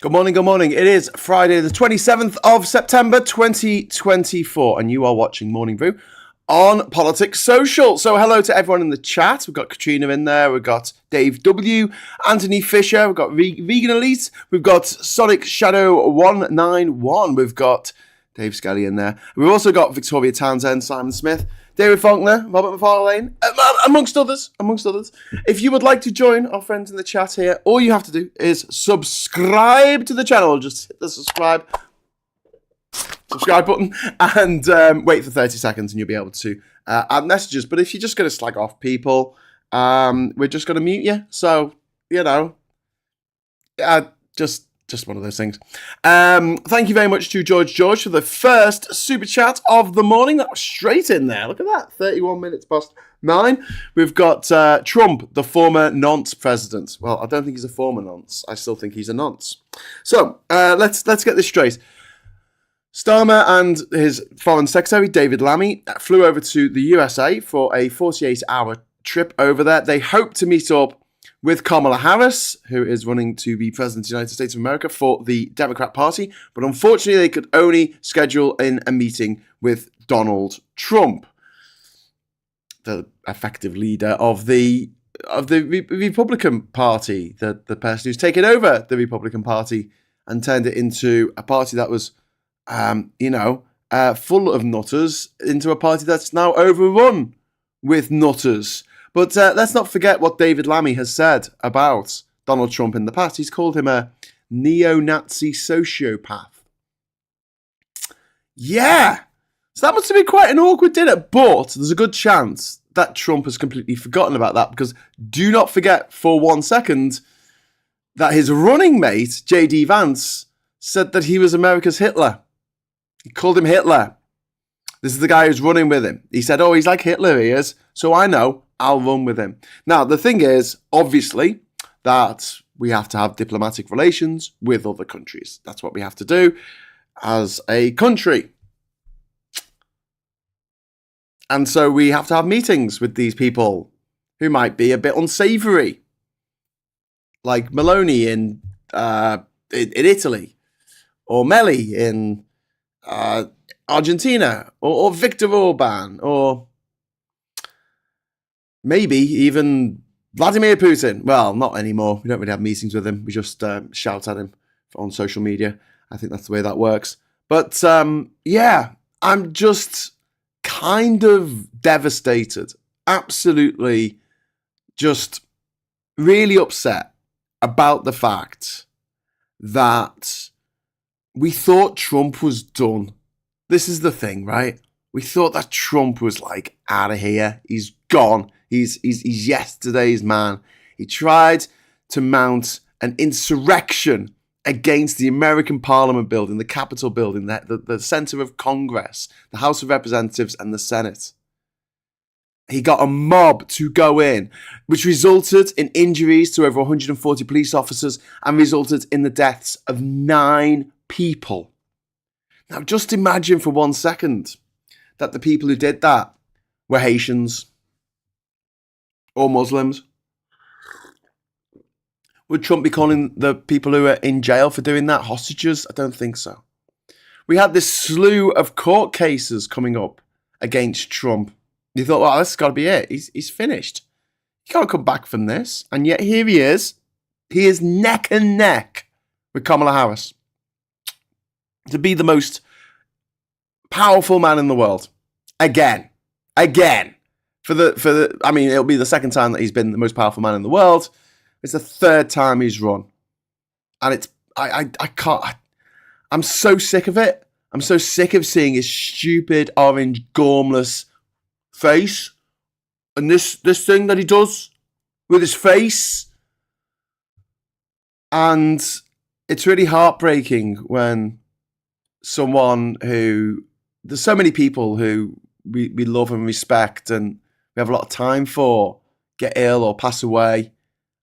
Good morning, good morning. It is Friday, the 27th of September, 2024, and you are watching Morning Brew on Politics Social. So hello to everyone in the chat. We've got Katrina in there, we've got Dave W, Anthony Fisher, we've got Vegan Elite, we've got Sonic Shadow 191, we've got Dave Skelly in there. We've also got Victoria Townsend, Simon Smith, David Faulkner, Robert McFarlane, amongst others. If you would like to join our friends in the chat here, all you have to do is subscribe to the channel. Just hit the subscribe button and wait for 30 seconds and you'll be able to add messages. But if you're just going to slag off people, we're just going to mute you. So, just one of those things. Thank you very much to George for the first super chat of the morning. That was straight in there. Look at that. 31 minutes past 9. We've got Trump, the former nonce president. Well, I don't think he's a former nonce. I still think he's a nonce. So let's get this straight. Starmer and his foreign secretary, David Lammy, flew over to the USA for a 48-hour trip over there. They hope to meet up with Kamala Harris, who is running to be president of the United States of America for the Democrat Party. But unfortunately, they could only schedule in a meeting with Donald Trump, the effective leader of the Republican Party, the person who's taken over the Republican Party and turned it into a party that was, full of nutters, into a party that's now overrun with nutters. But let's not forget what David Lammy has said about Donald Trump in the past. He's called him a neo-Nazi sociopath. Yeah, so that must have been quite an awkward dinner. But there's a good chance that Trump has completely forgotten about that, because do not forget for 1 second that his running mate, J.D. Vance, said that he was America's Hitler. He called him Hitler. This is the guy who's running with him. He said, he's like Hitler, he is. So I know, I'll run with him. Now, the thing is, obviously, that we have to have diplomatic relations with other countries. That's what we have to do as a country. And so we have to have meetings with these people who might be a bit unsavoury. Like Meloni in Italy. Or Melli in Argentina. Or Viktor Orban. Or maybe even Vladimir Putin. Well, not anymore. We don't really have meetings with him. We just shout at him on social media. I think that's the way that works. But I'm just kind of devastated. Absolutely just really upset about the fact that we thought Trump was done. This is the thing, right? We thought that Trump was like out of here. He's gone. He's yesterday's man. He tried to mount an insurrection against the American Parliament building, the Capitol building, the center of Congress, the House of Representatives and the Senate. He got a mob to go in, which resulted in injuries to over 140 police officers and resulted in the deaths of 9 people. Now, just imagine for 1 second that the people who did that were Haitians or Muslims. Would Trump be calling the people who are in jail for doing that hostages? I don't think so. We had this slew of court cases coming up against Trump. You thought, well, this has got to be it. He's finished. He can't come back from this. And yet here he is. He is neck and neck with Kamala Harris to be the most powerful man in the world. Again. It'll be the second time that he's been the most powerful man in the world. It's the third time he's run. And I'm so sick of it. I'm so sick of seeing his stupid, orange, gormless face. And this thing that he does with his face. And it's really heartbreaking when someone who... There's so many people who we love and respect and we have a lot of time for get ill or pass away.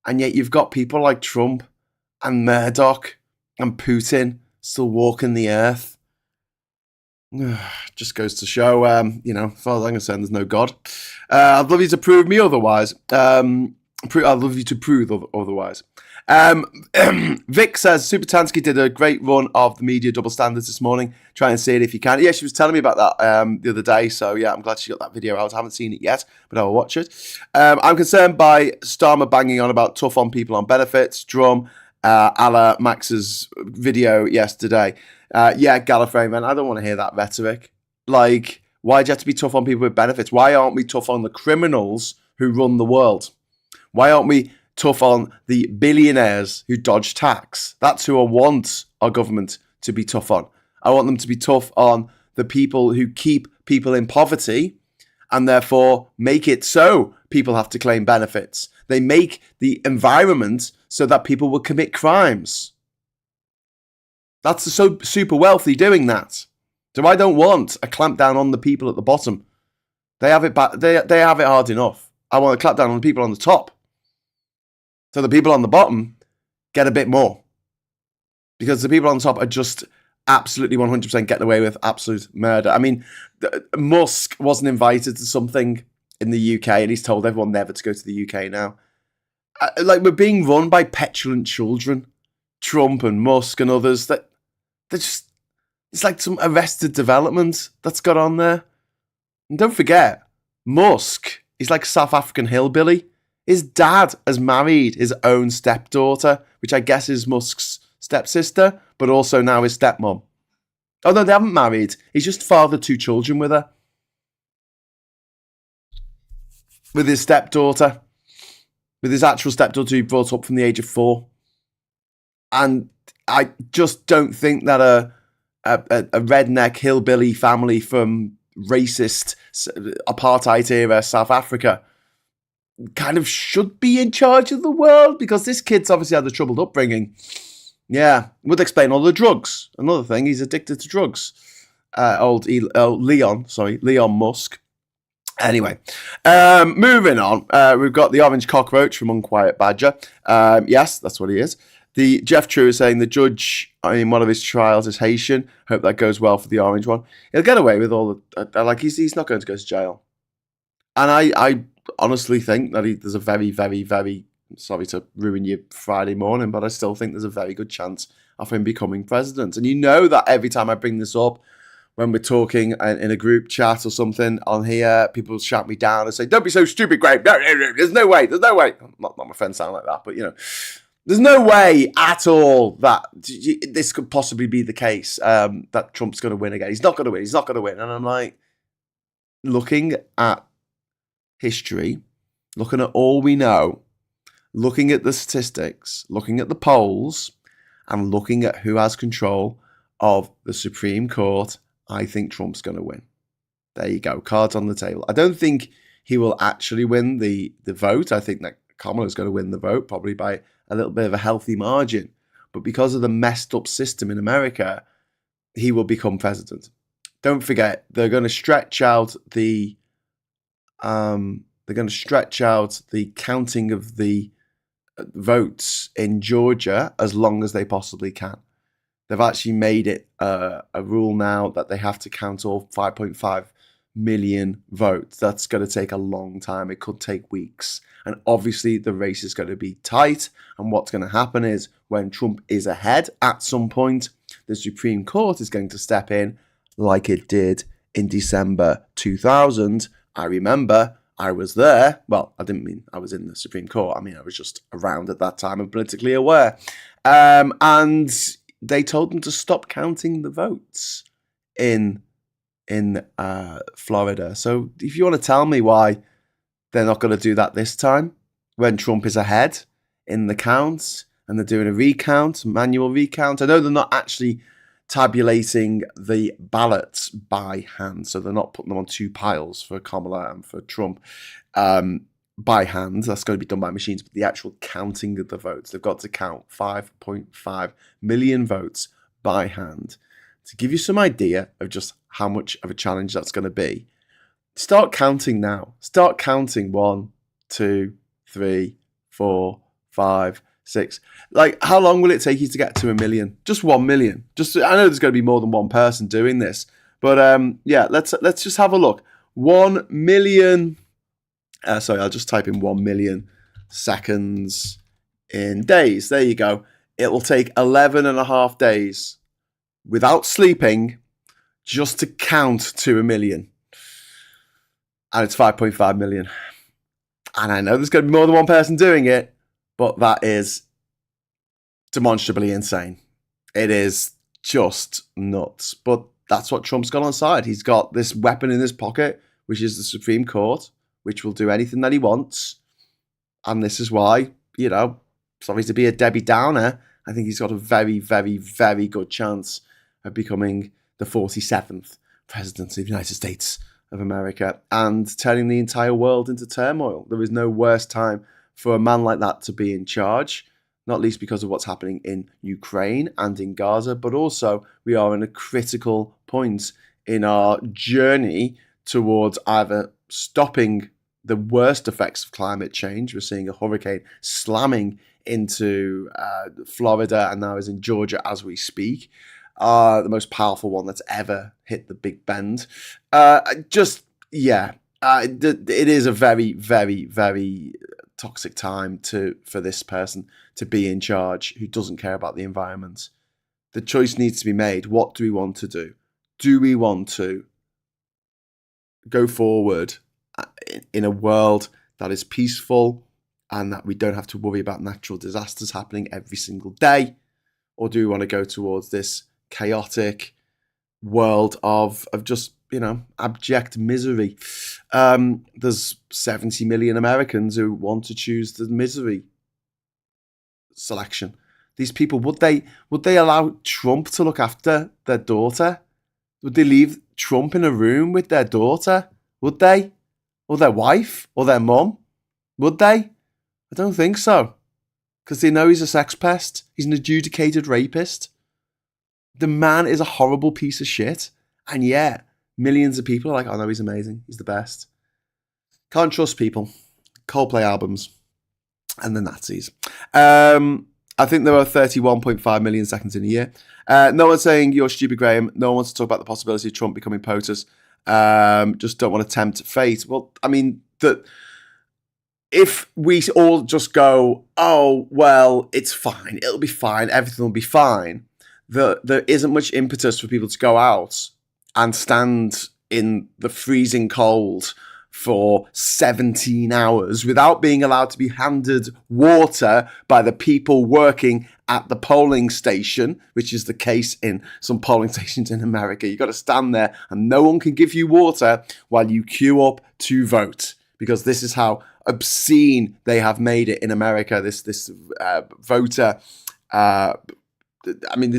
And yet you've got people like Trump and Murdoch and Putin still walking the earth. Just goes to show, as far as I'm concerned, there's no God. I'd love you to prove me otherwise. I'd love you to prove otherwise. Vic says Supertansky did a great run of the media double standards this morning. Try and see it if you can. Yeah, she was telling me about that the other day. So yeah, I'm glad she got that video out. I haven't seen it yet, but I will watch it. I'm concerned by Starmer banging on about tough on people on benefits. Drum, a la Max's video yesterday. Yeah, Gallifrey, man, I don't want to hear that rhetoric. Like, why do you have to be tough on people with benefits? Why aren't we tough on the criminals who run the world? Why aren't we tough on the billionaires who dodge tax? That's who I want our government to be tough on. I want them to be tough on the people who keep people in poverty and therefore make it so people have to claim benefits. They make the environment so that people will commit crimes. That's the so super wealthy doing that. So I don't want a clampdown on the people at the bottom. They have it they have it hard enough. I want to clamp down on the people on the top. So the people on the bottom get a bit more. Because the people on the top are just absolutely 100% getting away with absolute murder. I mean, Musk wasn't invited to something in the UK and he's told everyone never to go to the UK now. Like, we're being run by petulant children. Trump and Musk and others. They're just... It's like some Arrested Development that's got on there. And don't forget, Musk is like a South African hillbilly. His dad has married his own stepdaughter, which I guess is Musk's stepsister, but also now his stepmom. Oh, no, they haven't married. He's just fathered 2 children with her. With his stepdaughter. With his actual stepdaughter who brought up from the age of 4. And I just don't think that a redneck hillbilly family from racist apartheid era South Africa kind of should be in charge of the world, because this kid's obviously had a troubled upbringing. Yeah, would explain all the drugs. Another thing, he's addicted to drugs. Leon Musk. Anyway, moving on. We've got the orange cockroach from Unquiet Badger. Yes, that's what he is. The Jeff True is saying the judge in one of his trials is Haitian. Hope that goes well for the orange one. He'll get away with all the... he's not going to go to jail. And I honestly think that there's a very, very, very... Sorry to ruin your Friday morning, but I still think there's a very good chance of him becoming president. And you know that every time I bring this up, when we're talking in a group chat or something on here, people shout me down and say, "Don't be so stupid, Greg. No, there's no way. There's no way." Not my friends sound like that, but you know. There's no way at all that this could possibly be the case, that Trump's going to win again. He's not going to win. He's not going to win. And I'm like, looking at history, looking at all we know, looking at the statistics, looking at the polls, and looking at who has control of the Supreme Court, I think Trump's going to win. There you go. Cards on the table. I don't think he will actually win the vote. I think that Kamala's going to win the vote, probably by a little bit of a healthy margin. But because of the messed up system in America, he will become president. Don't forget, they're going to stretch out the counting of the votes in Georgia as long as they possibly can. They've actually made it a rule now that they have to count all 5.5 million votes. That's going to take a long time. It could take weeks. And obviously the race is going to be tight. And what's going to happen is when Trump is ahead at some point, the Supreme Court is going to step in like it did in December 2000. I remember I was there. Well, I didn't mean I was in the Supreme Court. I mean, I was just around at that time and politically aware. And they told them to stop counting the votes in Florida. So if you want to tell me why they're not going to do that this time, when Trump is ahead in the counts and they're doing a recount, manual recount. I know they're not actually tabulating the ballots by hand, so they're not putting them on 2 piles for Kamala and for Trump by hand. That's going to be done by machines, but the actual counting of the votes, they've got to count 5.5 million votes by hand. To give you some idea of just how much of a challenge that's going to be, start counting now. Start counting 1, 2, 3, 4, 5, 6. Like, how long will it take you to get to 1 million? Just 1 million. Just, I know there's going to be more than one person doing this, but yeah, let's just have a look. 1 million. Sorry, I'll just type in 1 million seconds in days. There you go. It will take 11 and a half days without sleeping just to count to 1 million. And it's 5.5 million. And I know there's going to be more than one person doing it, but that is demonstrably insane. It is just nuts. But that's what Trump's got on side. He's got this weapon in his pocket, which is the Supreme Court, which will do anything that he wants. And this is why, sorry to be a Debbie Downer, I think he's got a very, very, very good chance of becoming the 47th president of the United States of America and turning the entire world into turmoil. There is no worse time for a man like that to be in charge, not least because of what's happening in Ukraine and in Gaza, but also we are in a critical point in our journey towards either stopping the worst effects of climate change. We're seeing a hurricane slamming into Florida and now is in Georgia as we speak. The most powerful one that's ever hit the Big Bend. It is a very, very, very toxic time for this person to be in charge who doesn't care about the environment. The choice needs to be made. What do we want to do? Do we want to go forward in a world that is peaceful and that we don't have to worry about natural disasters happening every single day? Or do we want to go towards this chaotic world of just, abject misery? There's 70 million Americans who want to choose the misery selection. These people, would they allow Trump to look after their daughter? Would they leave Trump in a room with their daughter? Would they? Or their wife? Or their mum? Would they? I don't think so. Because they know he's a sex pest. He's an adjudicated rapist. The man is a horrible piece of shit. And yet, millions of people are like, oh no, he's amazing. He's the best. Can't trust people. Coldplay albums. And the Nazis. I think there are 31.5 million seconds in a year. No one's saying you're stupid, Graham. No one wants to talk about the possibility of Trump becoming POTUS. Just don't want to tempt fate. Well, I mean, if we all just go, oh, well, it's fine. It'll be fine. Everything will be fine. There isn't much impetus for people to go out and stand in the freezing cold for 17 hours without being allowed to be handed water by the people working at the polling station, which is the case in some polling stations in America. You've got to stand there and no one can give you water while you queue up to vote, because this is how obscene they have made it in America. This voter, they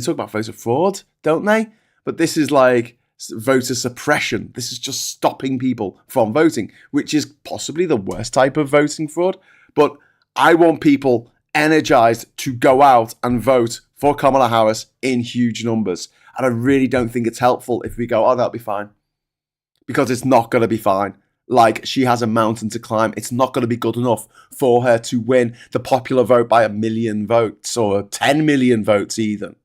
talk about voter fraud, don't they? But this is like voter suppression. This is just stopping people from voting, which is possibly the worst type of voting fraud. But I want people energized to go out and vote for Kamala Harris in huge numbers. And I really don't think it's helpful if we go, oh, that'll be fine. Because it's not going to be fine. Like, she has a mountain to climb. It's not going to be good enough for her to win the popular vote by 1 million votes or 10 million votes even.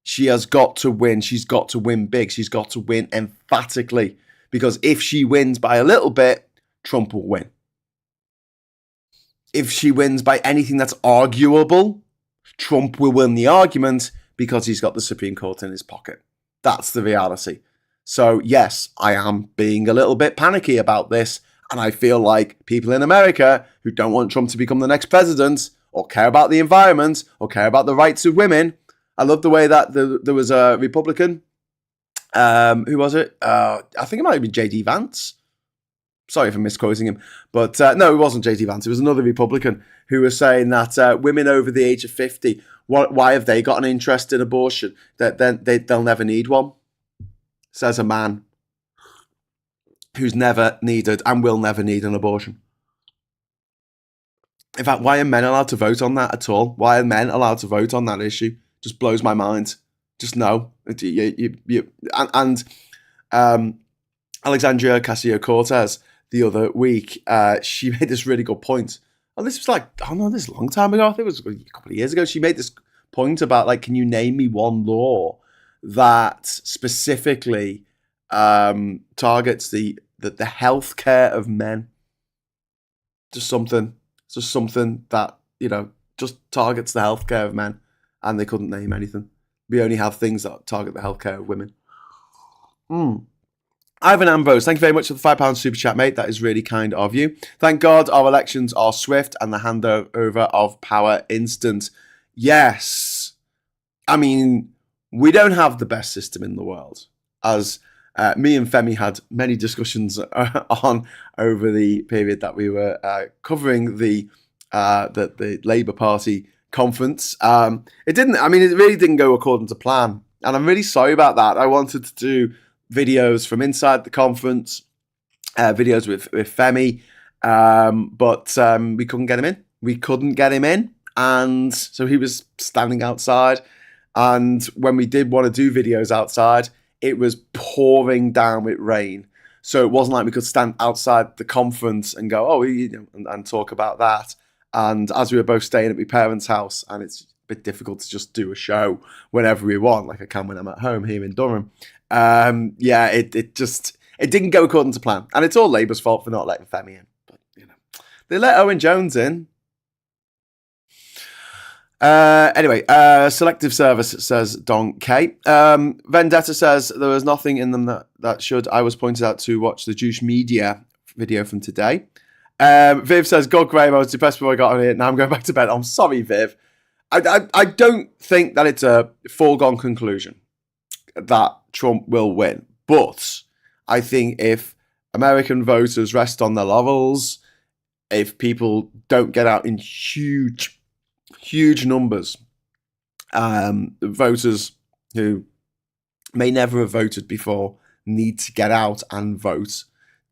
She has got to win. She's got to win big. She's got to win emphatically. Because if she wins by a little bit, Trump will win. If she wins by anything that's arguable, Trump will win the argument because he's got the Supreme Court in his pocket. That's the reality. So yes, I am being a little bit panicky about this. And I feel like people in America who don't want Trump to become the next president or care about the environment or care about the rights of women. I love the way that there was a Republican. Who was it? I think it might have been J.D. Vance. Sorry if I'm misquoting him. But no, it wasn't J.D. Vance. It was another Republican who was saying that women over the age of 50, why have they got an interest in abortion? That they'll never need one. Says a man who's never needed and will never need an abortion. In fact, why are men allowed to vote on that at all? Why are men allowed to vote on that issue? Just blows my mind. Just no. Alexandria Ocasio-Cortez the other week, she made this really good point. Oh, this was this is a long time ago. I think it was a couple of years ago. She made this point about, can you name me one law that specifically targets the health care of men? Just something just something that, just targets the healthcare of men, and they couldn't name anything. We only have things that target the healthcare of women. Ivan Ambrose, thank you very much for the £5 super chat, mate. That is really kind of you. Thank God our elections are swift and the handover of power instant. Yes. I mean, we don't have the best system in the world, as me and Femi had many discussions on over the period that we were covering the Labour Party conference. It really didn't go according to plan, and I'm really sorry about that. I wanted to do videos from inside the conference, videos with Femi, but we couldn't get him in. We couldn't get him in, and so he was standing outside. And when we did want to do videos outside, it was pouring down with rain. So it wasn't like we could stand outside the conference and go, and talk about that. And as we were both staying at my parents' house, and it's a bit difficult to just do a show whenever we want, like I can when I'm at home here in Durham. It didn't go according to plan. And it's all Labour's fault for not letting Femi in. But, they let Owen Jones in. Anyway, selective service, says Don K. Vendetta says there was nothing in them that should. I was pointed out to watch the Juice Media video from today. Viv says, God, Graham, I was depressed before I got on here. Now I'm going back to bed. I'm sorry, Viv. I don't think that it's a foregone conclusion that Trump will win. But I think if American voters rest on their laurels, if people don't get out in huge numbers, voters who may never have voted before need to get out and vote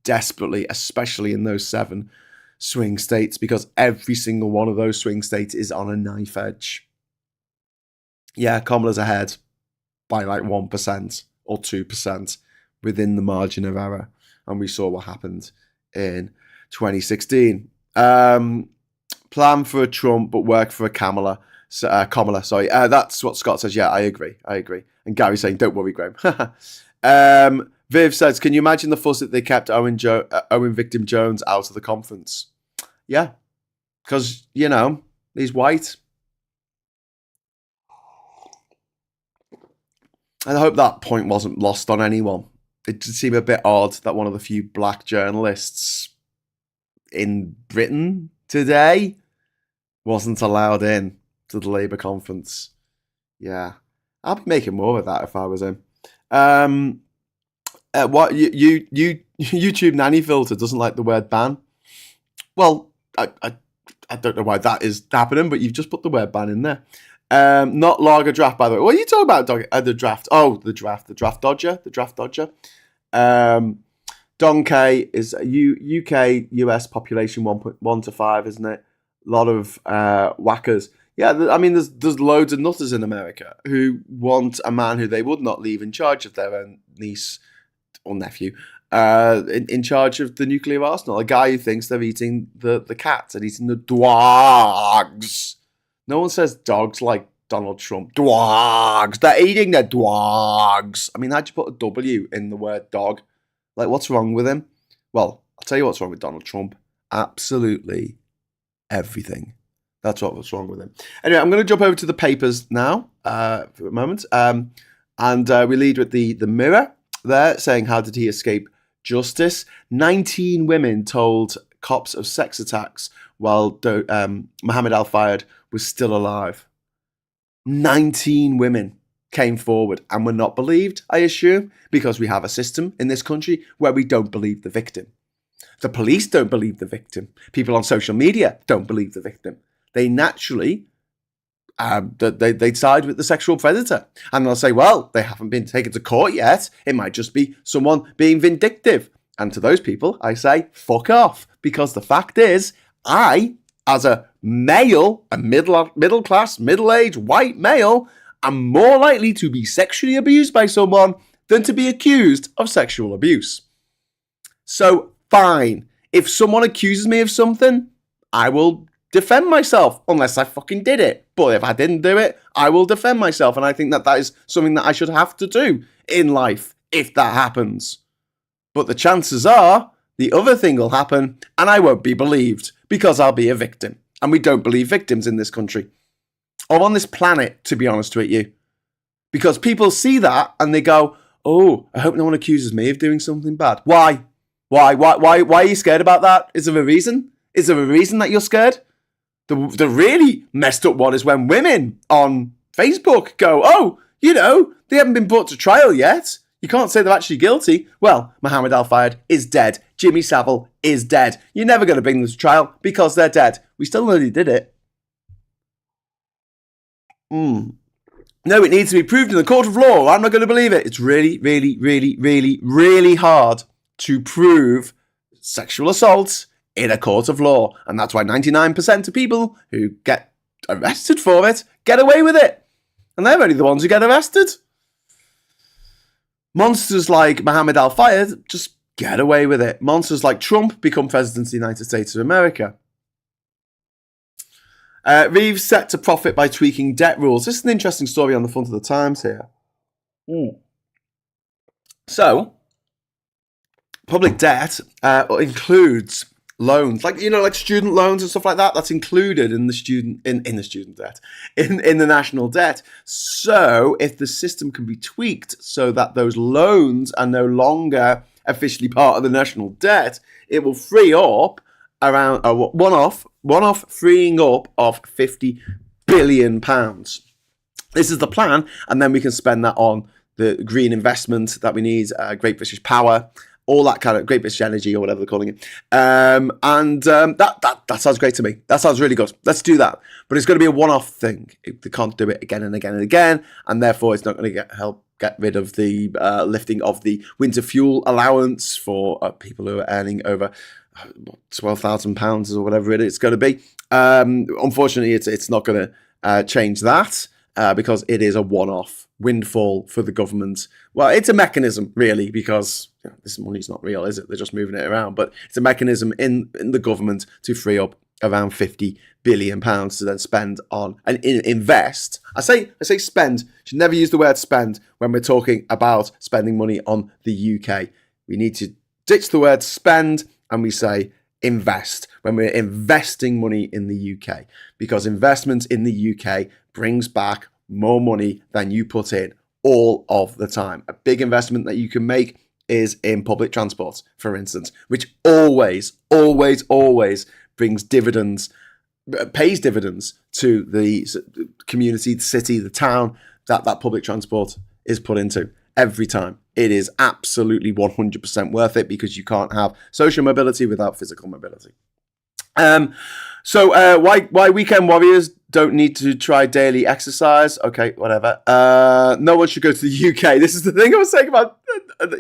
desperately, especially in those 7 swing states, because every single one of those swing states is on a knife edge. Yeah, Kamala's ahead by like 1% or 2% within the margin of error, and we saw what happened in 2016. Plan for a Trump, but work for a Kamala. That's what Scott says. Yeah, I agree. And Gary's saying, don't worry, Graham. Viv says, can you imagine the fuss that they kept Owen Victim Jones out of the conference? Yeah, because, he's white. And I hope that point wasn't lost on anyone. It did seem a bit odd that one of the few black journalists in Britain today wasn't allowed in to the Labour conference. Yeah, I'd be making more of that if I was him. What YouTube nanny filter doesn't like the word ban? Well, I don't know why that is happening, but you've just put the word ban in there. Not lager draft, by the way. What are you talking about? The draft. Oh, the draft dodger. Don K is UK US population 1.1 to 5, isn't it? A lot of whackers. Yeah, there's loads of nutters in America who want a man who they would not leave in charge of their own niece or nephew, in charge of the nuclear arsenal. A guy who thinks they're eating the cats and eating the dogs. No one says dogs like Donald Trump. Dogs. They're eating the dogs. How'd you put a W in the word dog? Like, what's wrong with him? Well, I'll tell you what's wrong with Donald Trump. Absolutely everything. That's what's wrong with him. Anyway, I'm going to jump over to the papers now for a moment. And we lead with the Mirror there, saying, how did he escape justice? 19 women told cops of sex attacks while Mohammed Al-Fayed was still alive. 19 women came forward and were not believed, I assume, because we have a system in this country where we don't believe the victim. The police don't believe the victim. People on social media don't believe the victim. They naturally, they side with the sexual predator. And they'll say, well, they haven't been taken to court yet. It might just be someone being vindictive. And to those people, I say, fuck off. Because the fact is, I, as a male, a middle-class, middle-aged, white male, am more likely to be sexually abused by someone than to be accused of sexual abuse. So, fine. If someone accuses me of something, I will defend myself, unless I fucking did it. But if I didn't do it, I will defend myself. And I think that is something that I should have to do in life, if that happens. But the chances are, the other thing will happen, and I won't be believed, because I'll be a victim. And we don't believe victims in this country. Or on this planet, to be honest with you. Because people see that and they go, oh, I hope no one accuses me of doing something bad. Why? Why are you scared about that? Is there a reason? Is there a reason that you're scared? The really messed up one is when women on Facebook go, oh, you know, they haven't been brought to trial yet. You can't say they're actually guilty. Well, Mohammed Al-Fayed is dead. Jimmy Savile is dead. You're never going to bring them to trial because they're dead. We still know they did it. No, it needs to be proved in the court of law. I'm not going to believe it. It's really, really, really, really, really hard to prove sexual assault in a court of law. And that's why 99% of people who get arrested for it get away with it. And they're only the ones who get arrested. Monsters like Mohammed Al-Fayed just get away with it. Monsters like Trump become president of the United States of America. Reeves set to profit by tweaking debt rules. This is an interesting story on the front of the Times here. So, public debt includes loans, like student loans and stuff like that. That's included in the student debt, in the national debt. So, if the system can be tweaked so that those loans are no longer officially part of the national debt, it will free up around a one-off freeing up of £50 billion. This is the plan, and then we can spend that on the green investment that we need, Great British Power, all that kind of Great British Energy or whatever they're calling it. That sounds great to me. That sounds really good. Let's do that. But it's going to be a one-off thing. They can't do it again and again and again, and therefore it's not going to help get rid of the lifting of the winter fuel allowance for people who are earning over £12,000 or whatever it's going to be. Unfortunately, it's not going to change that because it is a one-off windfall for the government. Well, it's a mechanism, really, because this money's not real, is it? They're just moving it around. But it's a mechanism in the government to free up around £50 billion to then spend on and invest. I say spend. Should never use the word spend when we're talking about spending money on the UK. We need to ditch the word spend and we say invest when we're investing money in the UK, because investment in the UK brings back more money than you put in all of the time. A big investment that you can make is in public transport, for instance, which always brings dividends, pays dividends to the community, the city, the town that public transport is put into every time. It is absolutely 100% worth it because you can't have social mobility without physical mobility. So why weekend warriors don't need to try daily exercise? Okay, whatever. No one should go to the UK. This is the thing I was saying about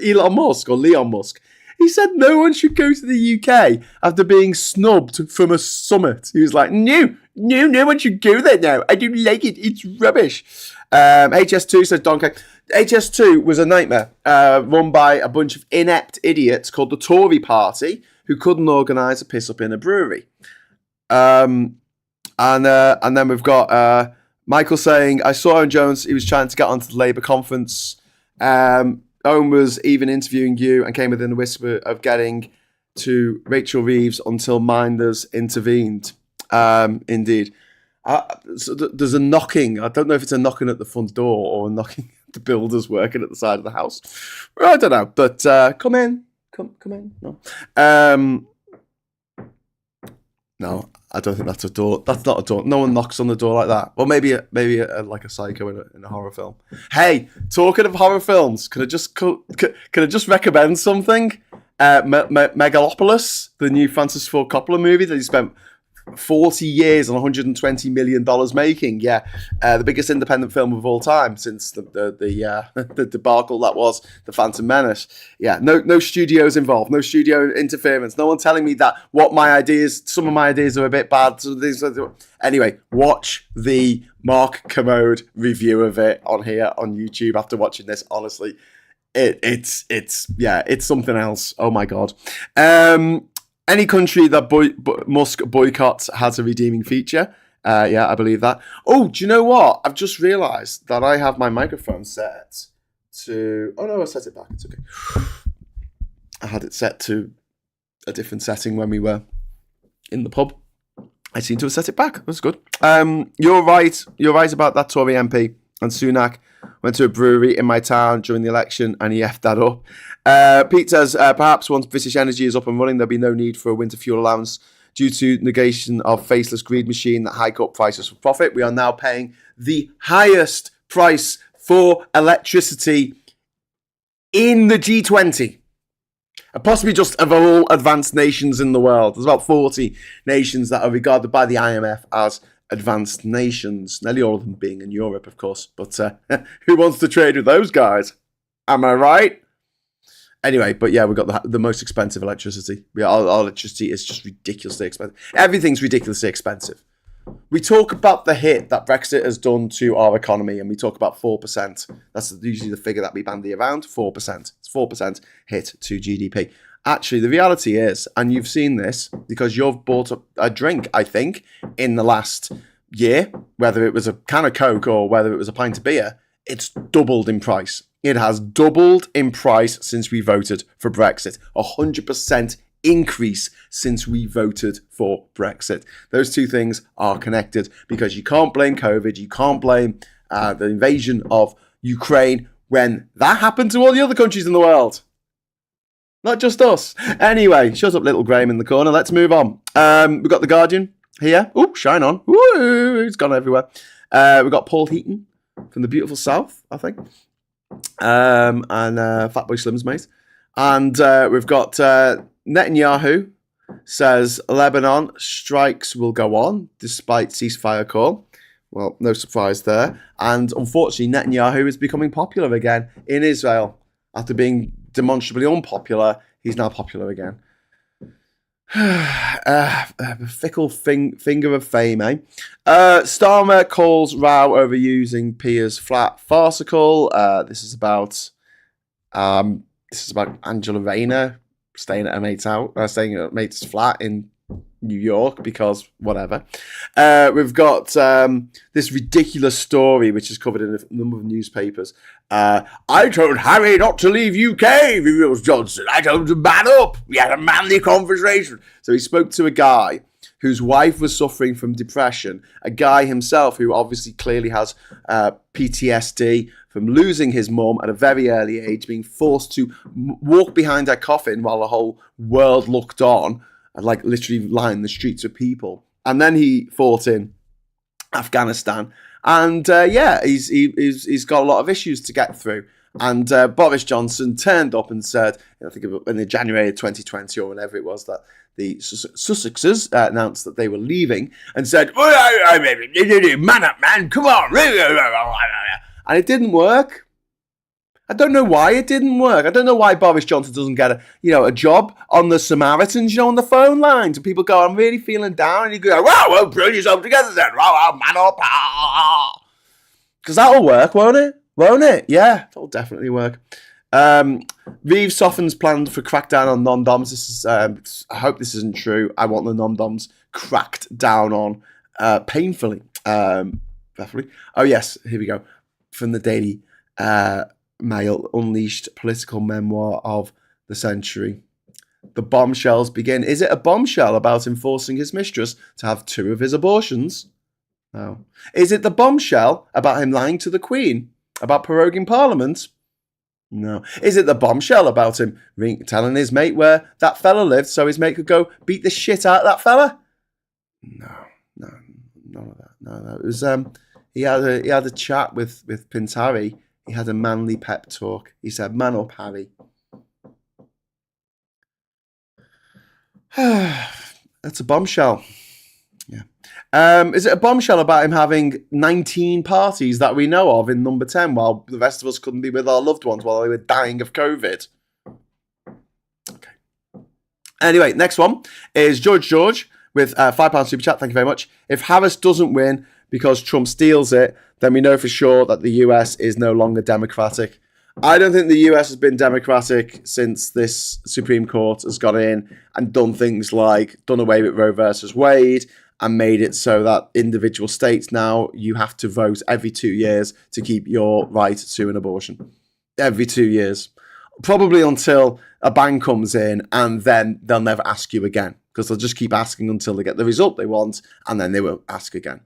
Elon Musk or Leon Musk. He said no one should go to the UK after being snubbed from a summit. He was like, no one should go there now. I don't like it. It's rubbish. HS2 says Donkey. HS2 was a nightmare run by a bunch of inept idiots called the Tory Party who couldn't organise a piss up in a brewery. And then we've got Michael saying, I saw Owen Jones. He was trying to get onto the Labour conference. Owen was even interviewing you and came within a whisper of getting to Rachel Reeves until Minders intervened. Indeed. So there's a knocking. I don't know if it's a knocking at the front door or a knocking at the builders working at the side of the house. I don't know. But come in. Come in. No. No, I don't think that's a door. That's not a door. No one knocks on the door like that. Well, maybe like a psycho in a horror film. Hey, talking of horror films, can I just recommend something? Megalopolis, the new Francis Ford Coppola movie that he spent 40 years and $120 million making. Yeah, the biggest independent film of all time since the debacle that was The Phantom Menace. Yeah, no studios involved, no studio interference, no one telling me that some of my ideas are a bit bad. Anyway, watch the Mark Commode review of it on here on YouTube after watching this. Honestly, it's something else. Oh my God. Any country that Musk boycotts has a redeeming feature. Yeah, I believe that. Oh, do you know what? I've just realised that I have my microphone set to... Oh, no, I set it back. It's okay. I had it set to a different setting when we were in the pub. I seem to have set it back. That's good. You're right. You're right about that Tory MP. And Sunak went to a brewery in my town during the election and he effed that up. Pete says, perhaps once British Energy is up and running, there'll be no need for a winter fuel allowance due to negation of faceless greed machine that hike up prices for profit. We are now paying the highest price for electricity in the G20. Possibly just of all advanced nations in the world. There's about 40 nations that are regarded by the IMF as advanced nations. Nearly all of them being in Europe, of course. But who wants to trade with those guys? Am I right? Anyway, but yeah, we've got the most expensive electricity. Our electricity is just ridiculously expensive. Everything's ridiculously expensive. We talk about the hit that Brexit has done to our economy, and we talk about 4%. That's usually the figure that we bandy around, 4%. It's 4% hit to GDP. Actually, the reality is, and you've seen this because you've bought a drink, I think, in the last year, whether it was a can of Coke or whether it was a pint of beer, it's doubled in price. It has doubled in price since we voted for Brexit. 100% increase since we voted for Brexit. Those two things are connected because you can't blame COVID, you can't blame the invasion of Ukraine when that happened to all the other countries in the world. Not just us. Anyway, shut up, little Graham in the corner. Let's move on. We've got The Guardian here. Oh, shine on. Woo, it's gone everywhere. We've got Paul Heaton from the beautiful South, I think. And Fatboy Slim's mate. And we've got Netanyahu says Lebanon strikes will go on despite ceasefire call. Well, no surprise there. And unfortunately, Netanyahu is becoming popular again in Israel. After being demonstrably unpopular, he's now popular again. Fickle finger of fame, eh? Starmer calls row over using Pia's flat farcical. This is about Angela Rayner staying at a mate's flat in New York because whatever. We've got this ridiculous story which is covered in a number of newspapers. I told Harry not to leave UK, reveals Johnson. I told him to man up. We had a manly conversation. So he spoke to a guy whose wife was suffering from depression, a guy himself who obviously clearly has PTSD from losing his mum at a very early age, being forced to walk behind her coffin while the whole world looked on, and like literally line the streets with people. And then he fought in Afghanistan. And he's got a lot of issues to get through. And Boris Johnson turned up and said, I think in the January of 2020 or whenever it was, that the Sussexes announced that they were leaving and said, man up, man, come on. And it didn't work. I don't know why it didn't work. I don't know why Boris Johnson doesn't get a job on the Samaritans, on the phone lines. And people go, I'm really feeling down. And you go, well, pull yourself together then. Wow, man up. Because that'll work, won't it? Won't it? Yeah, that'll definitely work. Reeves softens plans for crackdown on non-doms. This is, I hope this isn't true. I want the non-doms cracked down on painfully. Definitely. Oh, yes, here we go. From the Daily Mail, unleashed political memoir of the century. The bombshells begin. Is it a bombshell about him forcing his mistress to have 2 of his abortions? No. Is it the bombshell about him lying to the Queen about proroguing Parliament? No. Is it the bombshell about him telling his mate where that fella lived so his mate could go beat the shit out of that fella? No, none of that. No. It was he had a chat with Prince Harry. He had a manly pep talk. He said, "Man up, Harry." That's a bombshell. Yeah. Is it a bombshell about him having 19 parties that we know of in number 10 while the rest of us couldn't be with our loved ones while they were dying of COVID? Okay. Anyway, next one is George with £5 super chat. Thank you very much. If Harris doesn't win because Trump steals it, then we know for sure that the US is no longer democratic. I don't think the US has been democratic since this Supreme Court has gone in and done things like done away with Roe versus Wade and made it so that individual states now, you have to vote every 2 years to keep your right to an abortion. Every 2 years. Probably until a ban comes in and then they'll never ask you again. because they'll just keep asking until they get the result they want, and then they won't ask again.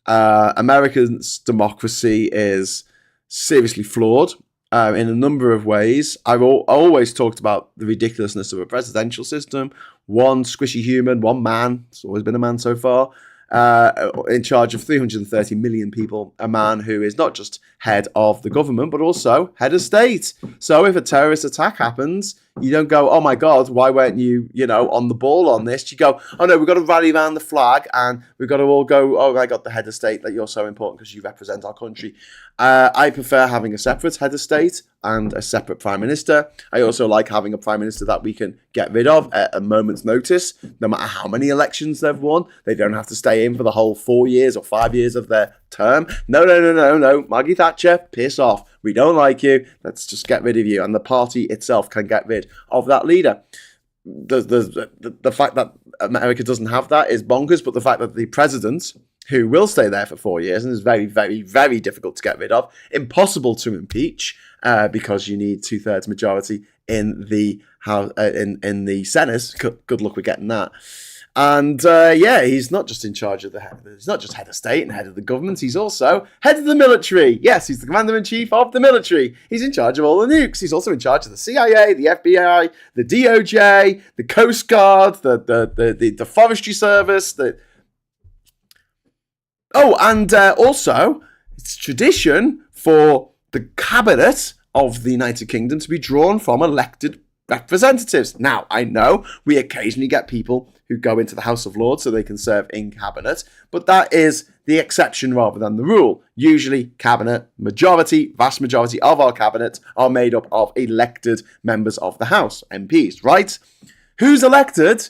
America's democracy is seriously flawed in a number of ways. I've always talked about the ridiculousness of a presidential system. One squishy human, one man, it's always been a man so far, in charge of 330 million people, a man who is not just head of the government, but also head of state. So if a terrorist attack happens, you don't go, oh my God, why weren't you, on the ball on this? You go, oh no, we've got to rally around the flag and we've got to all go, oh my God, the head of state, that you're so important because you represent our country. I prefer having a separate head of state and a separate prime minister. I also like having a prime minister that we can get rid of at a moment's notice, no matter how many elections they've won. They don't have to stay in for the whole 4 years or 5 years of their term. No. Maggie Thatcher, piss off. We don't like you. Let's just get rid of you. And the party itself can get rid of that leader. The fact that America doesn't have that is bonkers, but the fact that the president, who will stay there for 4 years and is very, very, very difficult to get rid of, impossible to impeach because you need 2/3 majority in the House, in the Senate. Good luck with getting that. And he's not just in charge of he's not just head of state and head of the government, he's also head of the military. Yes, he's the commander-in-chief of the military. He's in charge of all the nukes. He's also in charge of the CIA, the FBI, the DOJ, the Coast Guard, the Forestry Service. Also, it's tradition for the cabinet of the United Kingdom to be drawn from elected representatives. Now, I know we occasionally get people who go into the House of Lords so they can serve in cabinet, but that is the exception rather than the rule. Usually, cabinet vast majority of our cabinet are made up of elected members of the House, MPs, right? Who's elected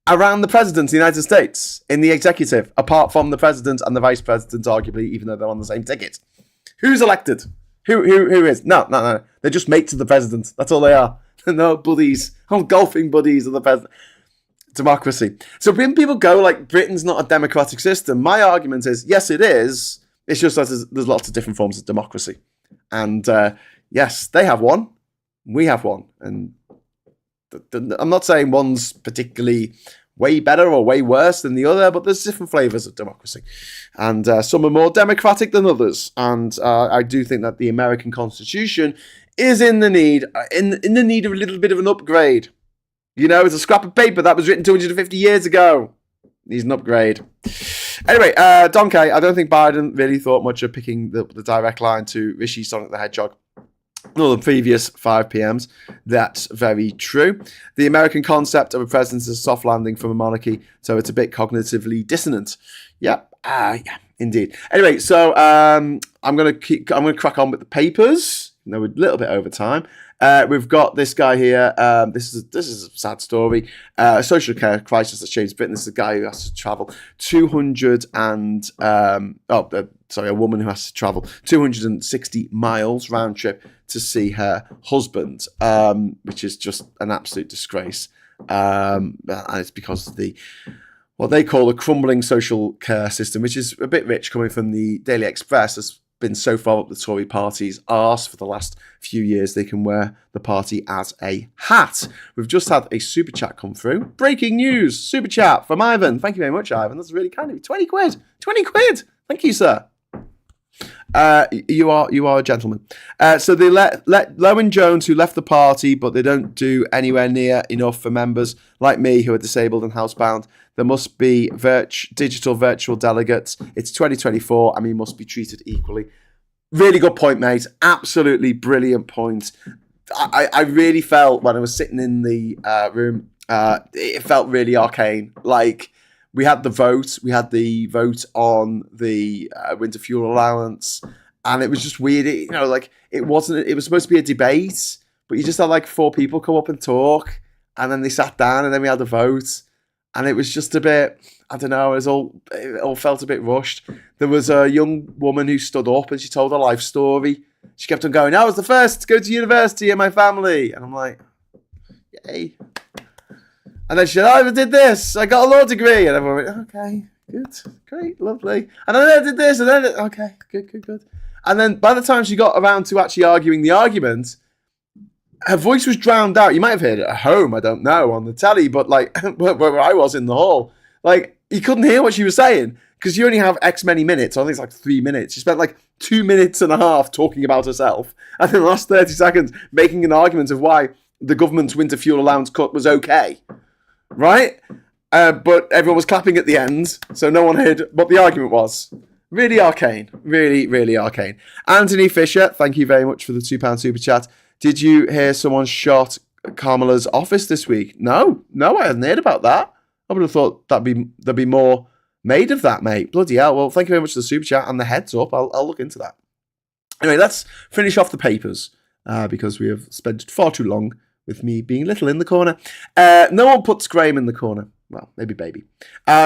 around the President of the United States in the executive, apart from the President and the Vice President, arguably, even though they're on the same ticket? Who's elected? Who is? No. They're just mates of the President. That's all they are. No buddies. Golfing buddies of the President. Democracy. So when people go like, Britain's not a democratic system, my argument is, yes, it is. It's just that there's lots of different forms of democracy. And yes, they have one. We have one. And I'm not saying one's particularly way better or way worse than the other, but there's different flavors of democracy. And some are more democratic than others. And I do think that the American Constitution is in the need of a little bit of an upgrade. It's a scrap of paper that was written 250 years ago. Needs an upgrade. Anyway, Donkey, I don't think Biden really thought much of picking the direct line to Rishi Sunak the Hedgehog. All the previous 5 PMs. That's very true. The American concept of a president is a soft landing from a monarchy, so it's a bit cognitively dissonant. Yeah, indeed. Anyway, so I'm gonna crack on with the papers. We're a little bit over time. We've got this guy here. This is a sad story. A social care crisis has changed Britain. This is a guy who has to travel a woman who has to travel 260 miles round trip to see her husband, which is just an absolute disgrace. And it's because of what they call a crumbling social care system, which is a bit rich coming from the Daily Express. Has been so far up the Tory party's arse for the last few years they can wear the party as a hat. We've just had a super chat come through. Breaking news, super chat from Ivan. Thank you very much, Ivan. That's really kind of you. 20 quid. 20 quid. Thank you, sir. You are a gentleman. So they let Lowen Jones, who left the party, but they don't do anywhere near enough for members like me who are disabled and housebound. There must be digital virtual delegates. It's 2024 and we must be treated equally. Really good point, mate. Absolutely brilliant point. I really felt when I was sitting in the room, it felt really arcane. Like, we had the vote on the winter fuel allowance, and it was just weird. It was supposed to be a debate, but you just had like 4 people come up and talk, and then they sat down, and then we had a vote, and it was just a bit, I don't know, it all felt a bit rushed. There was a young woman who stood up and she told her life story. She kept on going, I was the first to go to university in my family. And I'm like, yay. And then she said, I did this. I got a law degree. And everyone went, okay, good, great, lovely. And then I did this. And then, okay, good. And then by the time she got around to actually arguing the argument, her voice was drowned out. You might have heard it at home, I don't know, on the telly, but like where I was in the hall, like you couldn't hear what she was saying because you only have X many minutes. I think it's like 3 minutes. She spent like 2.5 minutes talking about herself, and in the last 30 seconds making an argument of why the government's winter fuel allowance cut was okay, right? But everyone was clapping at the end, so no one heard what the argument was. Really arcane. Really, really arcane. Anthony Fisher, thank you very much for the £2 super chat. Did you hear someone shot Kamala's office this week? No, I hadn't heard about that. I would have thought there'd be more made of that, mate. Bloody hell. Well, thank you very much for the super chat and the heads up. I'll look into that. Anyway, let's finish off the papers because we have spent far too long with me being little in the corner. No one puts Graham in the corner. Well, maybe baby.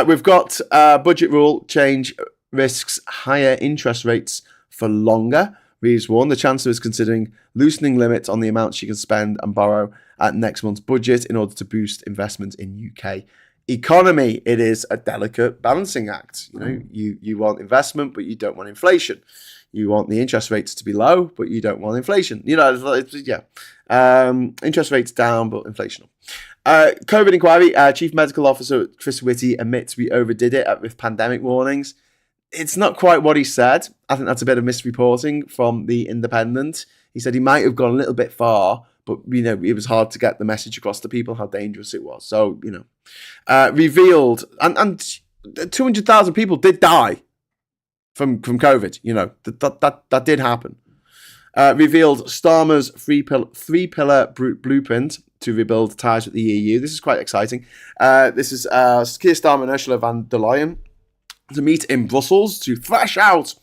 We've got budget rule change risks higher interest rates for longer. Reeves warned the Chancellor is considering loosening limits on the amount she can spend and borrow at next month's budget in order to boost investment in UK economy. It is a delicate balancing act. You know, you want investment, but you don't want inflation. You want the interest rates to be low, but you don't want inflation. You know, interest rates down, but inflation. COVID inquiry. Chief Medical Officer Chris Whitty admits we overdid it with pandemic warnings. It's not quite what he said. I think that's a bit of misreporting from The Independent. He said he might have gone a little bit far, but, you know, it was hard to get the message across to people how dangerous it was. So, you know, revealed, and 200,000 people did die from COVID. You know, that did happen. Revealed Starmer's three-pillar blueprint to rebuild ties with the EU. This is quite exciting. This is Keir Starmer and Ursula von der Leyen to meet in Brussels to thrash out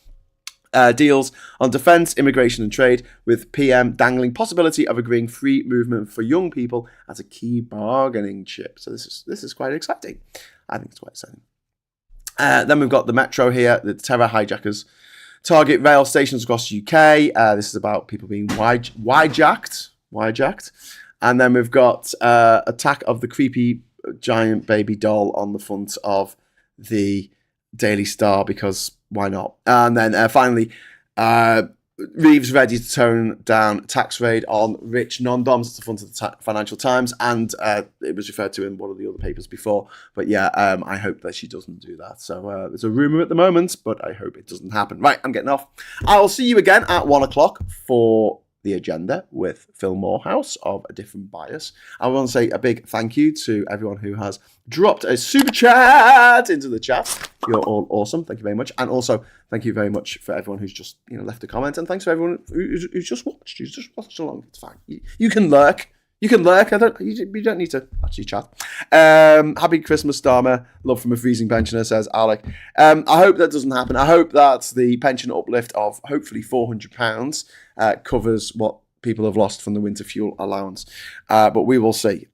deals on defence, immigration and trade, with PM dangling possibility of agreeing free movement for young people as a key bargaining chip. So this is quite exciting. I think it's quite exciting. Then we've got the Metro here, the terror hijackers target rail stations across the UK. This is about people being hijacked. And then we've got attack of the creepy giant baby doll on the front of the Daily Star, because why not? And then finally, Reeves ready to tone down tax raid on rich non-doms at the front of the Financial Times, and it was referred to in one of the other papers before. But yeah, I hope that she doesn't do that. So there's a rumour at the moment, but I hope it doesn't happen. Right, I'm getting off. I'll see you again at 1 o'clock for The Agenda with Phil Morehouse of A Different Bias. I want to say a big thank you to everyone who has dropped a super chat into the chat. You're all awesome. Thank you very much. And also, thank you very much for everyone who's just left a comment. And thanks for everyone who's just watched. Who's just watched along. It's fine. You can lurk. You can lurk. You don't need to actually chat. Happy Christmas, Starmer. Love from a freezing pensioner, says Alec. I hope that doesn't happen. I hope that the pension uplift of hopefully £400 covers what people have lost from the winter fuel allowance. But we will see.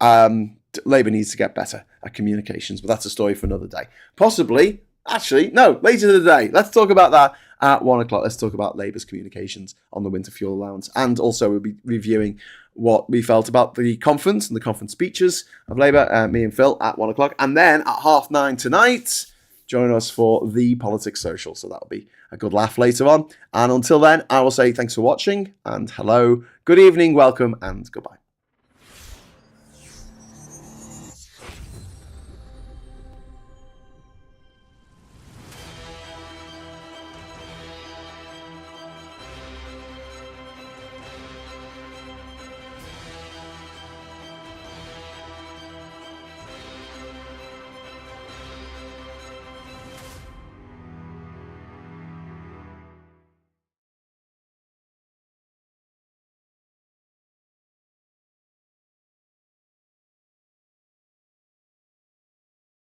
Labour needs to get better at communications, but that's a story for another day. Possibly, actually, no, later in the day. Let's talk about that at 1 o'clock. Let's talk about Labour's communications on the winter fuel allowance. And also we'll be reviewing what we felt about the conference and the conference speeches of Labour, me and Phil, at 1 o'clock. And then at 9:30 tonight, join us for the Politics Social. So that'll be a good laugh later on. And until then, I will say thanks for watching and hello, good evening, welcome, and goodbye.